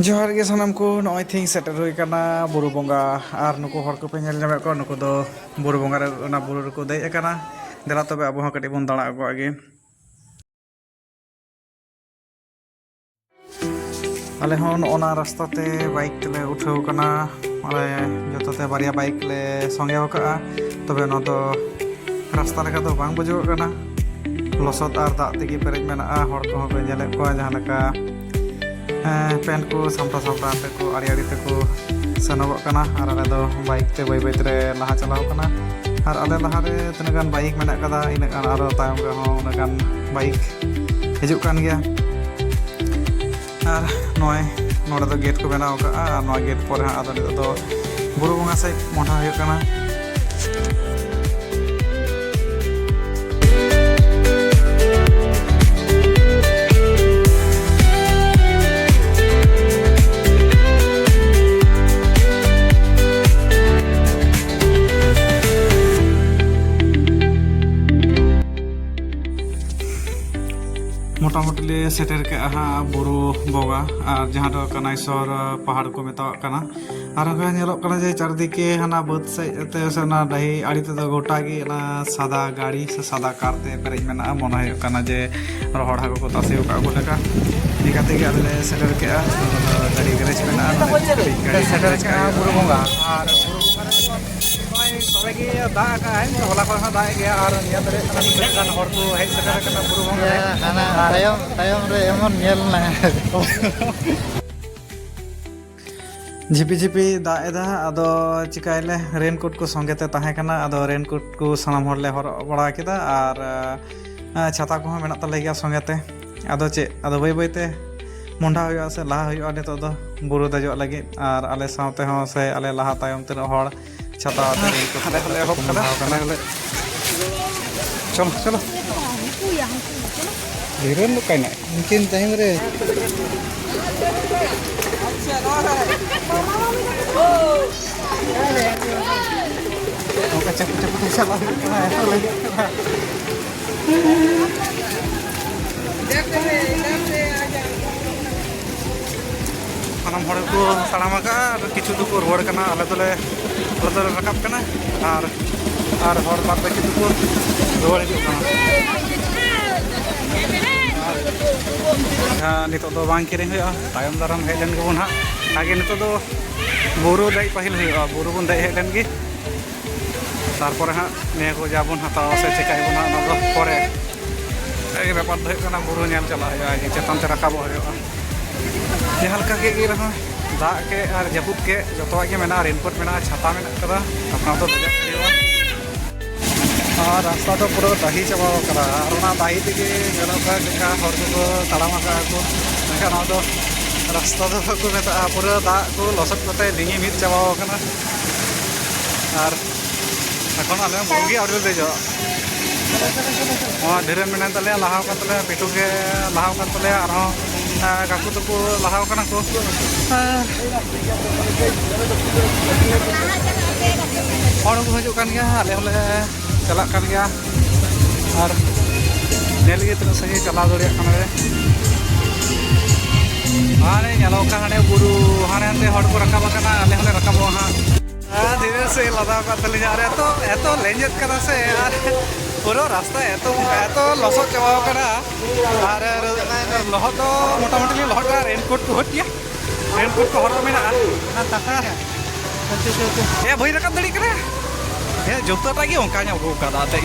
जोहार गे सानाम को नॉय thing settle हुई करना बुरु बोंगा और नुको हर को पे नेल जामे को नुको दो बुरु बोंगा रे ना बुरु रे को दे एकना देला तबे अब हा कटी बोन दाणा अगो आगे आले हन ओना रास्ता ते बाइक तेले उठाव कना आले जतो ते बारिया बाइक ले संगे वका तबे न तो रास्ता लेका तो बांग बुझो कना लसत आर दा तेगी पेरेज मेना हर को पे जेले को जहां लका पेन को सामटा सामटा ते को आड़ी आड़ी ते को सनोग कना और आले दो बाइक ते बाई बाई ते लहा चलाव कना और आले लहा रे तने गान बाइक मेना कदा इन गान आरो तायम रे हो उन गान बाइक हिजुक कान गया और नॉय नोडे दो गेट को बनाव का और नॉय गेट पर हा आदो नितो दो बुरु बोंगा से मोटा हुई कना मोटामुटी सेटर के बुरु बोगा और जहाँ दो कनाइसर पहाड़ को मेताव कना और नेलोग कना जे चारदिके हाना बद से ना डाही आड़ी ते गोटा गे ना सादा गाड़ी से सादा कार ते पेरेज मेना मन हुई कना जे रोहड़ हाको को तासे का को लेका निकाते के आले सेटर के गाड़ी गैरेज मेना गाड़ी सेटर के बुरु बोगा और बुरु बोगा सबेगे दा का है होला को दा गया और निया दरे कना हर को हेज सेटर कना बुरु बोगा हाना तायम रे एमन नेल ना झिपी झिपी दा एदा अदो चिकाइले रेनकोट को संगे ते ताहे कना अदो रेनकोट को सनाम हरले हर बड़ा केदा और छाता को मेना तले गया संगे ते अदो चे अदो बाई बाई ते मुंडा हुआ से लहा हुआ नितो दो बुरु दजो लगे और आले सावते हो से आले लहा तायम ते हर छाता हले हले होप कदा हले चलो चलो हिरन लो काइना मungkin टाइम रे ओके चप चप चला सानाम हड़ को ताड़ामागा किछु दुको रोड कना आले दोले रकाब कना और हड़ बाद बाकी दुको रोड हिजुग कना नितो दो बांग किरिंग हुआ तायम दाराम हेज लेन गेबोन हां आगे नितो दो बुरु दई पहिल हुआ बुरु बन दई हेज लेन गे तारपर हां ने को जाबोन हताव से चिकाई बोन हां दो परे ए बेपार दो कना बुरु नेल चला हुआ चेतन ते रकाब हुआ जहाँ लका के रहा दा के और जपुद के जो के मेना रेनकोट मेना छाता मेना कदा अपना तो दजक हुआ और रास्ता तो पूरा दाही चाबा करा और ना दाही तेगे जलका का हर को ताड़ामा का को ना दो रास्ता तो को मेता पूरा दा को लसत कते लिंगी मिट चाबा कना और এখন आले बोगी और दे जो ढेर मेना तले लहाव का तले पिटू के लहाव का तले और काकू तो को लहाव कना को और को हजू कान गया आले हले चला कान गया और नेल गे तना सही चला दड़िया कान रे हाने नेलो का हाने बुरु हाने हंते हड़ को रकाब कना आले हले रकाबो हां धीरे से लदा का तले जा रे तो एतो लेंजेत करा से यार पूरा रास्ता एतो लसो चावा कना और लहट तो मोटामुटी लहट का रेनकोट को हटिया रेनकोट को हर मेना ए भई रकाब दड़ी करे ए जुता गे ओंका ᱧ ᱟᱹᱜᱩ ᱠᱟᱫᱟ ᱛᱮ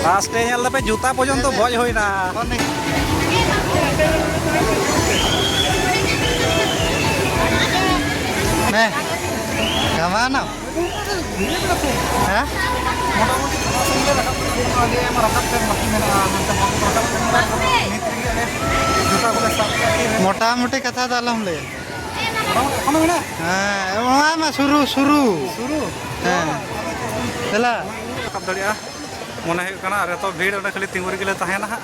लास्ट ᱧᱮᱞ ᱫᱟᱯᱮ जुता पर्यंत भज होइना ने कमाना हां मोटामुटी संगे रकाब आगे रकाब ते बाकी मेना नंते रकाब नित रे आले जुता को साफ के मोटा मोटी कथा दालम ले हम मेना हां वहां मा शुरू शुरू शुरू हां चला रकाब दड़िया मने हुई कना अरे तो भीड़ ओडे खाली तिंगुर गेले ताहेना हा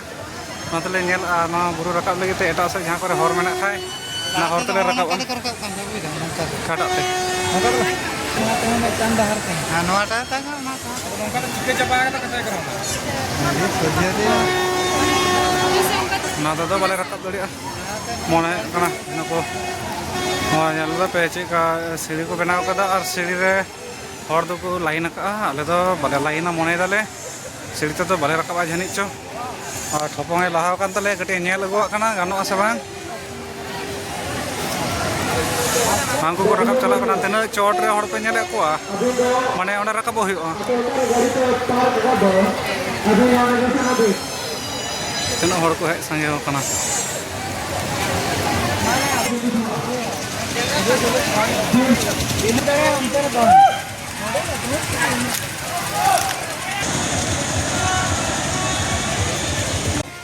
नतले नेल ना बुरु रकाब लगे ते एटा से जहां करे हर मेना खाय ना हर तले रकाब खाटा ते नका दो ना चंदा हर के हां नोटा ता ना नका चिके चपा का कथा करो सोजिया दे ना दादा बाले रकाब दड़िया मने कना नको nyal pe cheka siri ko benaw kada ar siri re hor do ko lain ka ale do bale laina mone dale siri te do bale rakaba jani cho ar thopong e lahaw kan tale kate nyel agu kana gano ase bang angku ko rakab chala kana tena chot re hor pe nyele ko mane ona rakabo huyo tena hor ko hej sange kana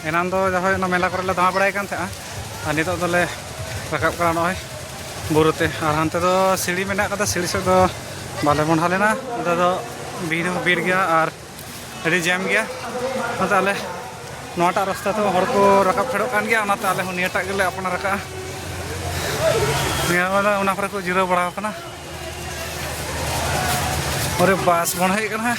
enan do jahoy na mela korele dama baday kan tha ani to dole rakap kana noy burute ar hante do siri mena kada siri se do bale mon halena da do bir gya ar adi jam gya ata ale nota rasta to hor ko rakap phedok kan gya ona ta ale hon niata gele apna raka niya wala ona pore ko jiro bada kana ore bas mon hai kana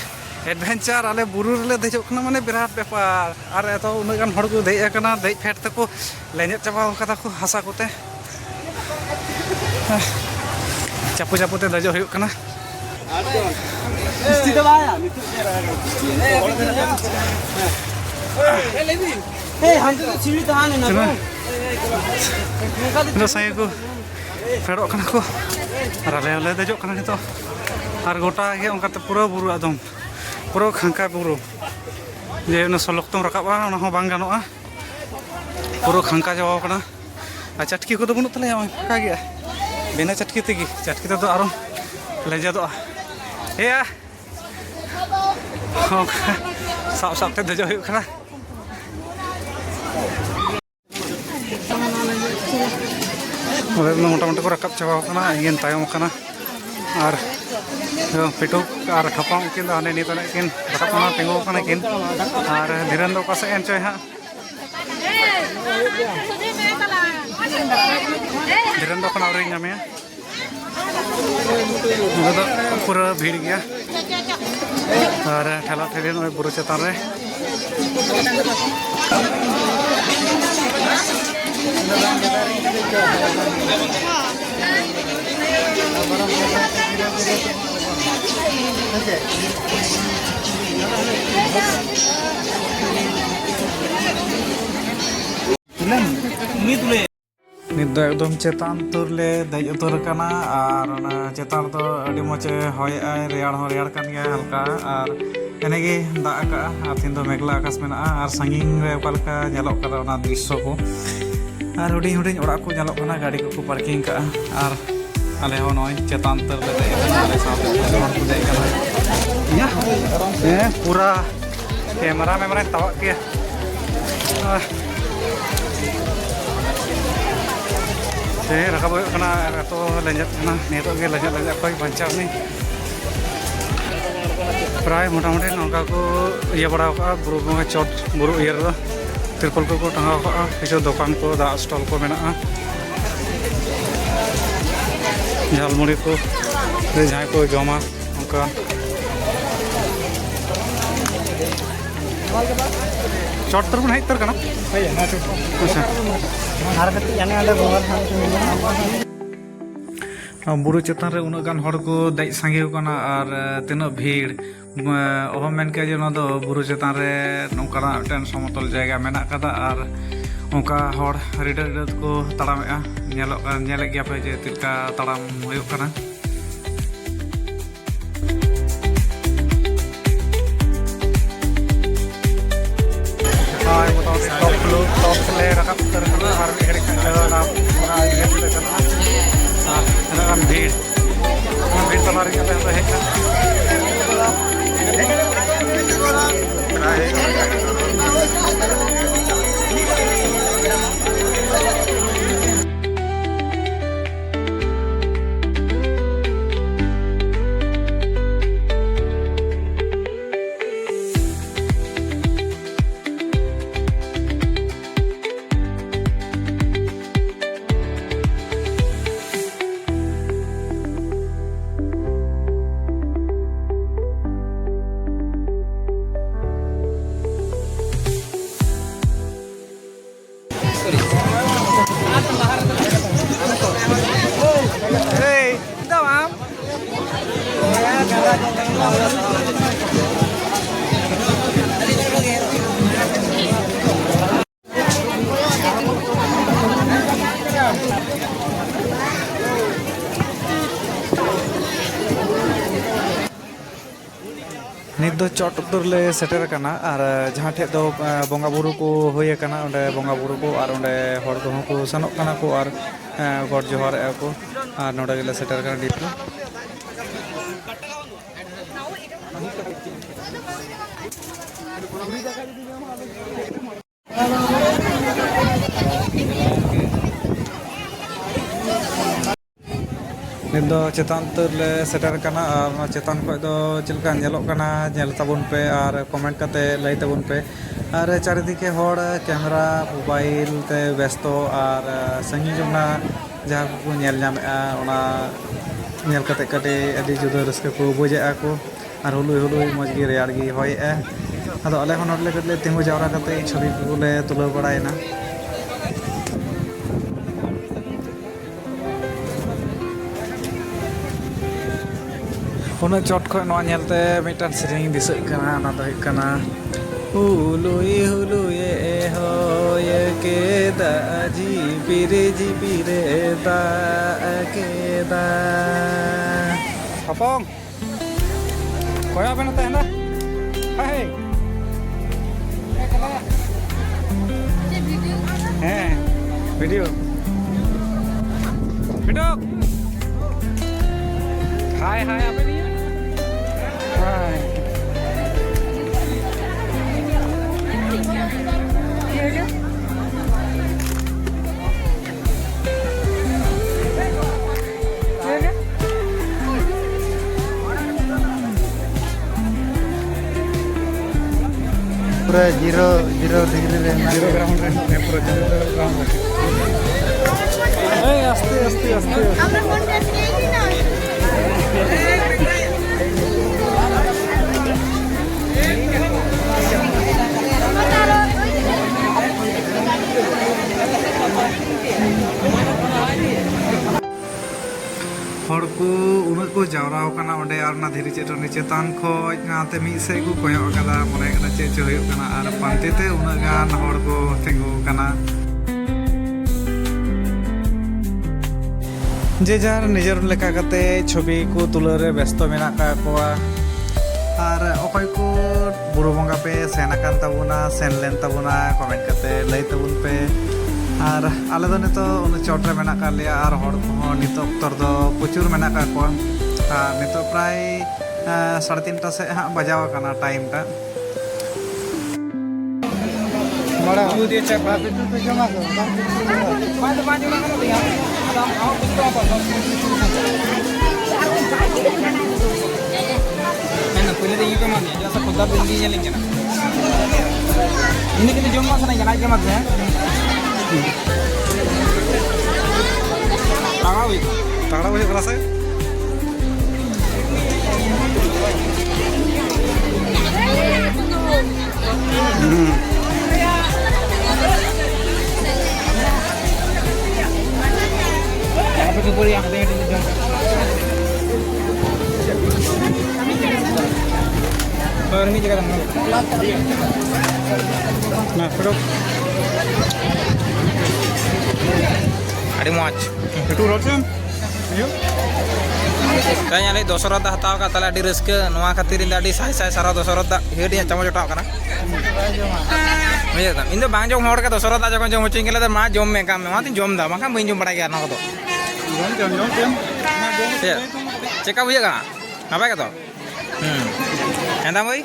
adventure ale buru rele dejok kana mane birat bepar ar eto unai gan hor ko dei kana dei phet te ko lenyet chaba kata ko hasa kote chapu chapu te dejo huyuk kana Isti da baya hey han to chiri tahan na ko no saya ko phedok kana ko ar ale dejok kana nito ar gota ge onka te pura buru adom pura khangka buru je no solok tong rakab ona ho bang ganoa pura khangka jawa kana a chatki ko do bunut tale ka ge bena chatki tegi chatki to aro leja do ya sap sap te dejo huyuk kana ore motamoti ko rakab chaba kana ingen tayom kana ar pituk ar thapang kin da ne ni tane kin rakap kana tingo kana kin ar dhiran do kase en choy ha dhiran do kana ori nyame ᱚᱱᱟ ᱫᱚ ᱯᱩᱨᱟᱹ ᱵᱷᱤᱲ ᱜᱮᱭᱟ ᱟᱨ ᱴᱷᱮᱞᱟ ᱴᱷᱮᱞᱤ ᱱᱚᱜᱼᱚᱭ ᱵᱩᱨᱩ ᱪᱮᱛᱟᱱ ᱨᱮ nit do ekdom chetan tur le dej utur kana ar ona chetan do adi moche hoy ai reyar ho reyar kan gya halka ar enegi da ka ar tin do megla akas mena ar sanging re okalka nyalok kana ona drisyo ko ar huding huding orak ko nyalok kana gadi ko parking ka ar ale ho noy chetan tur le dej kana ale saate hor ko dej kana ya pura kamera tawak kia rakab huyuk kana ato lenjat kana nito ge lenjat koy bancau ni pray motamoti nongka ko iya bada ka buru bunga chot buru iyer do tirpol ko tangau ka kichu dokan ko da stall ko mena jalmuri ko jahai ko joma onka chot tur hai tur kana hai na chot har kati jane ale bawar buru chetan re unag gan hor ko dej sange kana ar tino bhir oho men ke je no do buru chetan re nongkana ten somotol jayga mena kada ar onka hor rider ko taramea nyelek gya pe je tilka taram huyuk kana top le rakap terkena har hari kan na ini sudah sana kan bhir tamari apa yang hai Hey, đâu am? Nit do chot utur le seter kana ar jahan thek do bonga buru ko hoye kana onde bonga buru ko ar onde hor ko ko sanok kana ko ar god johar e ko ar noda gele seter kana dit do nit do chetan utur le seter kana ar chetan ko do chilka nyelok kana nyel tabun pe ar comment kate lai tabun pe ar charidike hor camera mobile te besto ar sangi jomna jaha ko nyel nyam ona nyel kate kate adi juda raska ko boje ako ar hului hului moj gi reyar gi hoy ado ale honor le kate tingu jawra kate chhobi ko le tula barai na Una chot ko no nyelte mitan sering disuk kana na do kana hului e hoye ke da ji pire da ke da Apong Koya apa nata anda Hai video Hai apa ini Hai पूरा zero degree रे zero ground रे पूरा zero ground रे आस्ते আমরা phone করতে কি না hor ko unat ko jawra kana onde ar na dhiri chetoni chetan khoj ngate mi se ko koyo kada mone kana che che hoyo kana ar pante te unat gan hor ko tengu kana je jar nijer leka kate chobi ko tulare besto mena ka koa ar okoy ko buru bonga pe senakan tabuna senlen tabuna comment kate lay tabun pe আর আলাদা নিতো চটরে মেনা কালিয়া আর হড় কো নিতো অক্তর দো প্রচুর মেনা কা কো আর নিতো প্রায় 3:30 সে বাজাও কানা টাইমটা बड़ा दूध ये चपा पे तो जमा करो बाद बाद जमा करो भैया अब हम आओ कुछ तो मैंने पहले तो ये कमा दिया जैसा खुदा बिल्ली चलेंगे ना इन्हें कितने जमा करना है ना जमा करना है Tangga wih kerasa apa tu boleh yang ada di dalam baru ini juga tanggal nah pedok ada muach itu rojam ayo kayaknya ini dosorot dah tahu kata lah di rezeki nuah katirin tadi saya sarah dosorot dah hidup yang cuma jodoh kan iya kan ini bang jom hor ke dosorot aja kan jom ucing kita mah jom mereka memang tuh jom dah makanya main jom pada kaya nak tu jom iya cek apa ya kan apa kata entah boy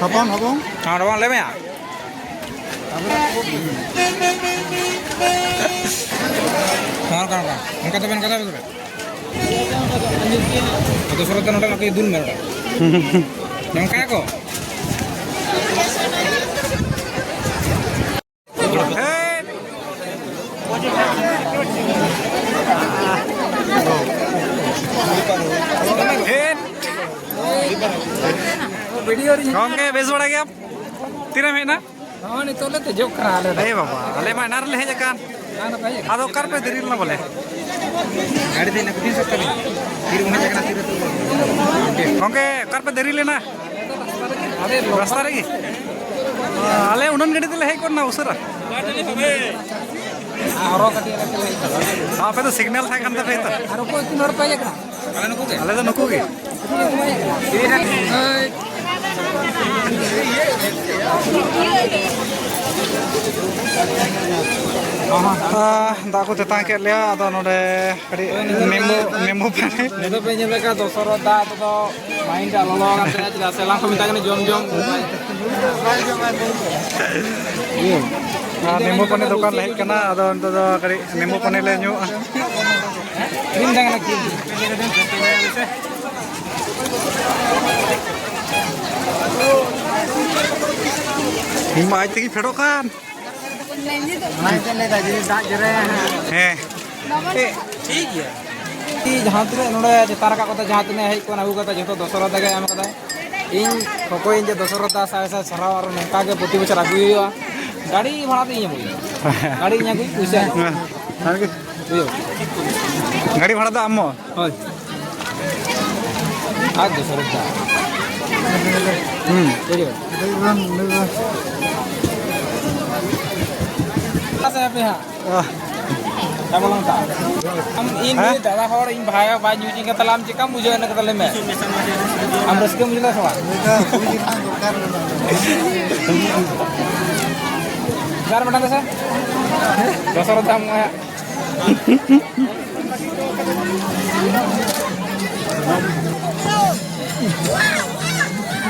habang ada bang leme ya kan angkat apa tuh atau surat nota lagi dun mereka yang kayak kok video ni kong ke beso lagi ap tira mena ᱱᱚᱜᱼᱚᱭ ᱱᱤᱛᱚᱜ ᱞᱮ ᱫᱮᱡᱚᱜ ᱠᱟᱱᱟ ᱟᱞᱮ ᱫᱚ ᱟᱭ ᱵᱟᱵᱟ ᱟᱞᱮ ᱢᱟ ᱮᱱᱟᱝ ᱨᱮᱞᱮ ᱦᱮᱡ ᱟᱠᱟᱱ ᱟᱫᱚ ᱚᱠᱟᱨᱮ ᱯᱮ ᱫᱮᱨᱤ ᱞᱮᱱᱟ ᱵᱚᱞᱮ ᱜᱟᱹᱰᱤ ᱫᱮᱡ ᱞᱮ ᱠᱩᱴᱤᱱ ᱥᱚᱠᱛᱚ ᱞᱮ ᱛᱤᱨ ᱦᱮᱡ ᱟᱠᱟᱱᱟ ᱛᱤᱨ ᱜᱚᱝᱠᱮ ᱚᱠᱟᱨᱮ ᱯᱮ ᱫᱮᱨᱤ ᱞᱮᱱᱟ ᱨᱟᱥᱛᱟ ᱨᱮᱜᱮ ᱟᱞᱮ ᱩᱱᱟᱹᱱ ᱜᱟᱹᱰᱤ ᱛᱮᱞᱮ ᱦᱮᱡ ᱜᱚᱫ ᱱᱟ ᱩᱥᱟᱹᱨᱟ ᱦᱚᱨᱚ ᱠᱟᱹᱴᱤᱡ ᱟᱞᱮ ᱛᱮᱞᱮ ᱦᱮᱡ ᱠᱟᱱᱟ ᱟᱯᱮ ᱫᱚ ᱥᱤᱜᱱᱟᱞ ᱛᱟᱦᱮᱸ ᱠᱟᱱ ᱛᱟᱯᱮᱭᱟ ᱛᱚ ᱟᱨ ᱚᱠᱚᱭ ᱛᱤᱱ ᱦᱚᱲ ᱯᱮ ᱦᱮᱡ ᱟᱠᱟᱱᱟ ᱟᱞᱮ ᱱᱩᱠᱩ ᱜᱮ ᱟᱞᱮ ᱫᱚ ᱱᱩᱠᱩ ᱜᱮ ᱫᱟᱜ ᱠᱚ ᱛᱮᱛᱟᱝ ᱠᱮᱫ ᱞᱮᱭᱟ ᱟᱫᱚ ᱱᱚᱰᱮ ᱠᱟᱹᱴᱤᱡ ᱢᱮᱢᱵᱩ ᱯᱟᱱᱤ ᱱᱤᱛᱚᱜ ᱯᱮ ᱧᱮᱞ ᱞᱮᱠᱟ ᱫᱚᱥᱚᱨᱚᱛ ᱫᱟᱜ ᱛᱮᱫᱚ ᱢᱟᱭᱤᱱᱰ ᱴᱟᱜ ᱞᱚᱞᱚ ᱟᱠᱟᱱ ᱛᱟᱭᱟ ᱪᱮᱫᱟᱜ ᱥᱮ ᱞᱟᱝ ᱠᱚ ᱢᱮᱛᱟᱜ ᱠᱟᱱᱟ ᱡᱚᱢ ᱢᱮᱢᱵᱩ ᱯᱟᱱᱤ ᱫᱚᱠᱟᱱ ᱞᱮ ᱦᱮᱡ ᱠᱟᱱᱟ ᱟᱫᱚ ᱱᱤᱛᱚᱜ ᱫᱚ ᱠᱟᱹᱴᱤᱡ ᱢᱮᱢᱵᱩ ᱯᱟᱱᱤ ᱞᱮ ᱧᱩᱣᱟᱜᱼᱟ ᱠᱨᱤᱢ ᱛᱟᱦᱮᱸ ᱠᱟᱱᱟ ᱠᱨᱤᱢ ᱤᱧ ᱢᱟ ᱟᱡ ᱛᱮᱜᱮ ᱯᱷᱮᱰᱚᱜ ᱠᱟᱱ ᱫᱟᱜ ᱡᱚᱨᱮ ᱦᱮᱸ ᱴᱷᱤक गया जहाँ तक नोड़े चेतान रखा कता जहाँ तक हेज को आगू कता जो दशरथ गे एम कदा इन खकोई जे दशरथ साय साय सराव और नौका के प्रति बचर आगू गाड़ी भाड़ा तो इन गाड़ी इन आगू पैसा गाड़ी भाड़ा दो आमो हय आज दशरथ दा पे हाँ हम इन दादा हर इन भाई बाय न्यूज के तलाम चिका मुझे न कतले में हम रस के मुझे ना सवा घर बना दे सर दशरथ दाम है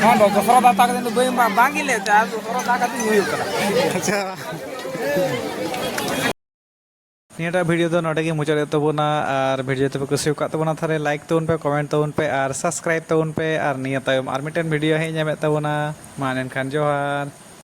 हाँ दशरथ दाता के दिन बे बांगी ले दशरथ दाता के हुई करा अच्छा नियटा वीडियो दो नोडे मुचाद तबना और वीडियो तब कुछ तबना थारे लाइक तबन पे कमेंट तबन पे और सब्सक्राइब तबन पे और निया तायम और मिटन वीडियो हे नामे तबना मा एनखान जोहार।